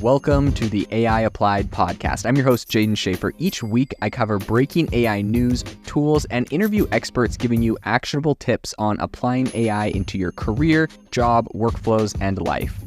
Welcome to the AI Applied podcast. I'm your host, Jaden Schaefer. Each week, I cover breaking AI news, tools, and interview experts giving you actionable tips on applying AI into your career, job, workflows, and life.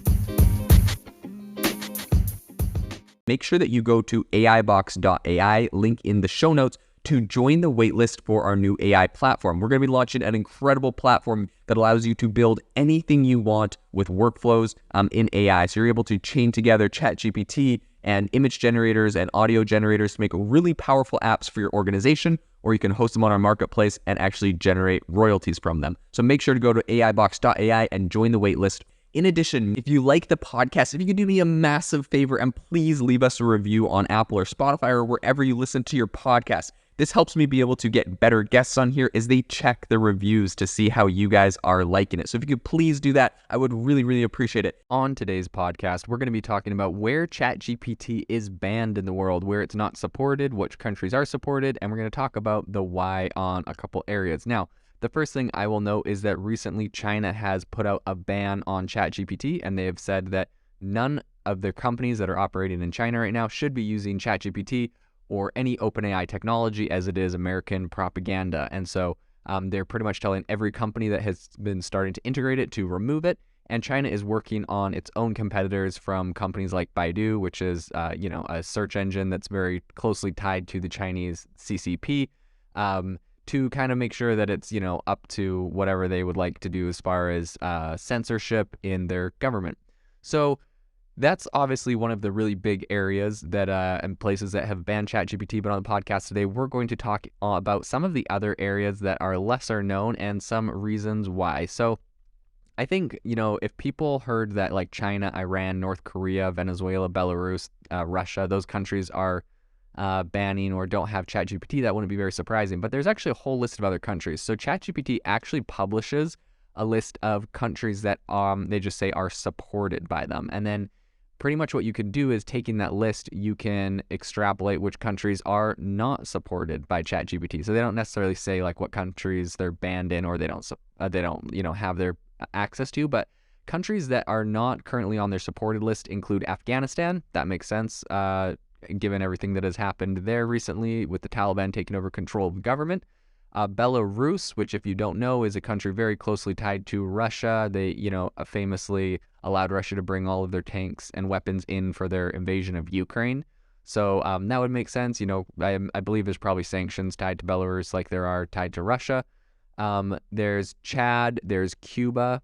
Make sure that you go to aibox.ai, link in the show notes, to join the waitlist for our new AI platform. We're going to be launching an incredible platform that allows you to build anything you want with workflows in AI. So you're able to chain together ChatGPT and image generators and audio generators to make really powerful apps for your organization, or you can host them on our marketplace and actually generate royalties from them. So make sure to go to aibox.ai and join the waitlist. In addition, if you like the podcast, if you could do me a massive favor and please leave us a review on Apple or Spotify or wherever you listen to your podcast. This helps me be able to get better guests on here as they check the reviews to see how you guys are liking it. So if you could please do that, I would really appreciate it. On today's podcast, we're going to be talking about where ChatGPT is banned in the world, where it's not supported, which countries are supported, and we're going to talk about the why on a couple areas. Now, the first thing I will note is that recently China has put out a ban on ChatGPT, and they have said that none of the companies that are operating in China right now should be using ChatGPT or any OpenAI technology, as it is American propaganda. And so they're pretty much telling every company that has been starting to integrate it to remove it. And China is working on its own competitors from companies like Baidu, which is a search engine that's very closely tied to the Chinese CCP, to kind of make sure that it's up to whatever they would like to do as far as censorship in their government. So that's obviously one of the really big areas that and places that have banned ChatGPT. But on the podcast today, we're going to talk about some of the other areas that are lesser known and some reasons why. So I think, if people heard that like China, Iran, North Korea, Venezuela, Belarus, Russia, those countries are banning or don't have ChatGPT, that wouldn't be very surprising. But there's actually a whole list of other countries. So ChatGPT actually publishes a list of countries that they just say are supported by them. And then pretty much what you can do is, taking that list, you can extrapolate which countries are not supported by ChatGPT. So they don't necessarily say like what countries they're banned in or they don't have their access to, but countries that are not currently on their supported list include Afghanistan. That makes sense, given everything that has happened there recently with the Taliban taking over control of the government. Belarus, which, if you don't know, is a country very closely tied to Russia. They, famously allowed Russia to bring all of their tanks and weapons in for their invasion of Ukraine. So that would make sense. I believe there's probably sanctions tied to Belarus like there are tied to Russia. There's Chad, there's Cuba,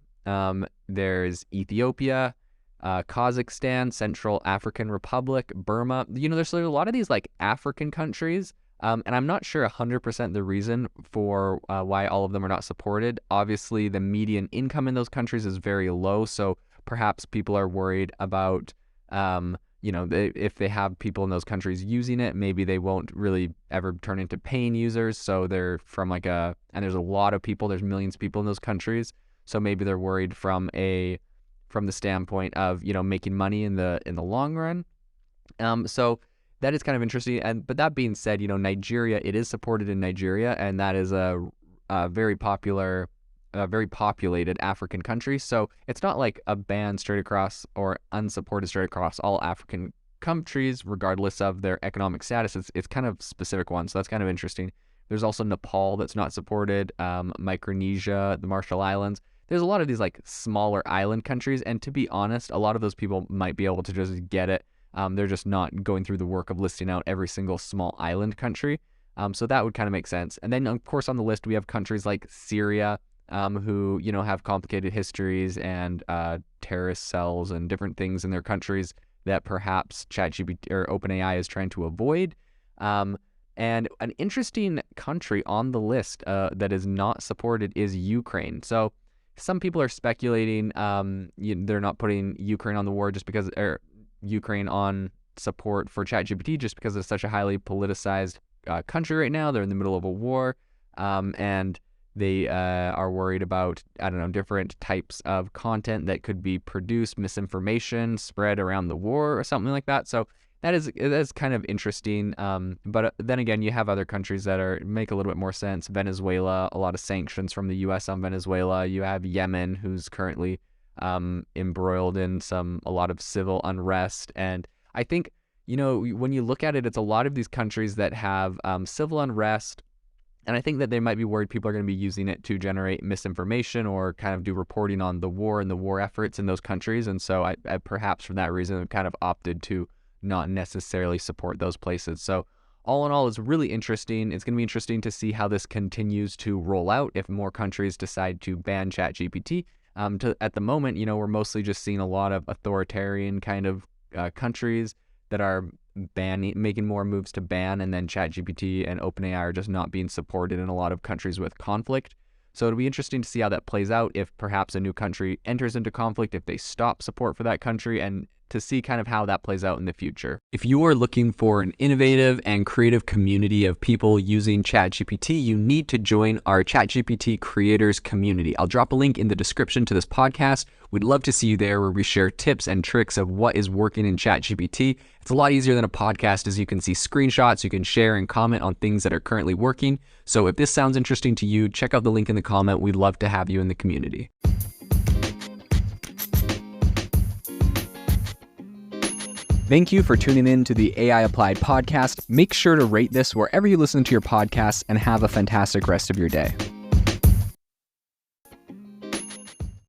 there's Ethiopia, Kazakhstan, Central African Republic, Burma. There's a lot of these like African countries. And I'm not sure 100% the reason for why all of them are not supported. Obviously, the median income in those countries is very low, so perhaps people are worried about, if they have people in those countries using it, maybe they won't really ever turn into paying users. So they're from and there's a lot of people, there's millions of people in those countries. So maybe they're worried from the standpoint of, making money in the long run. So that is kind of interesting. But that being said, Nigeria, it is supported in Nigeria, and that is a very popular, very populated African country. So it's not like a ban straight across or unsupported straight across all African countries, regardless of their economic status. It's kind of specific ones. So that's kind of interesting. There's also Nepal that's not supported, Micronesia, the Marshall Islands. There's a lot of these like smaller island countries. And to be honest, a lot of those people might be able to just get it. They're just not going through the work of listing out every single small island country. So that would kind of make sense. And then, of course, on the list, we have countries like Syria, who, have complicated histories and terrorist cells and different things in their countries that perhaps ChatGPT or OpenAI is trying to avoid. And an interesting country on the list that is not supported is Ukraine. So some people are speculating they're not putting Ukraine on the war just because, or Ukraine on support for ChatGPT just because it's such a highly politicized country right now. They're in the middle of a war, and they are worried about, different types of content that could be produced, misinformation spread around the war or something like that. So that is kind of interesting. But then again, you have other countries that make a little bit more sense. Venezuela, a lot of sanctions from the U.S. on Venezuela. You have Yemen, who's currently embroiled in a lot of civil unrest. And I think, when you look at it, it's a lot of these countries that have civil unrest. And I think that they might be worried people are going to be using it to generate misinformation or kind of do reporting on the war and the war efforts in those countries. And so I perhaps for that reason have kind of opted to not necessarily support those places. So all in all, it's really interesting. It's going to be interesting to see how this continues to roll out if more countries decide to ban ChatGPT. At the moment, we're mostly just seeing a lot of authoritarian kind of countries that are making more moves to ban, and then ChatGPT and OpenAI are just not being supported in a lot of countries with conflict. So it'll be interesting to see how that plays out if perhaps a new country enters into conflict, if they stop support for that country, and to see kind of how that plays out in the future. If you are looking for an innovative and creative community of people using ChatGPT, you need to join our ChatGPT creators community. I'll drop a link in the description to this podcast. We'd love to see you there, where we share tips and tricks of what is working in ChatGPT. It's a lot easier than a podcast, as you can see screenshots, you can share and comment on things that are currently working. So if this sounds interesting to you, check out the link in the comment. We'd love to have you in the community. Thank you for tuning in to the AI Applied podcast. Make sure to rate this wherever you listen to your podcasts, and have a fantastic rest of your day.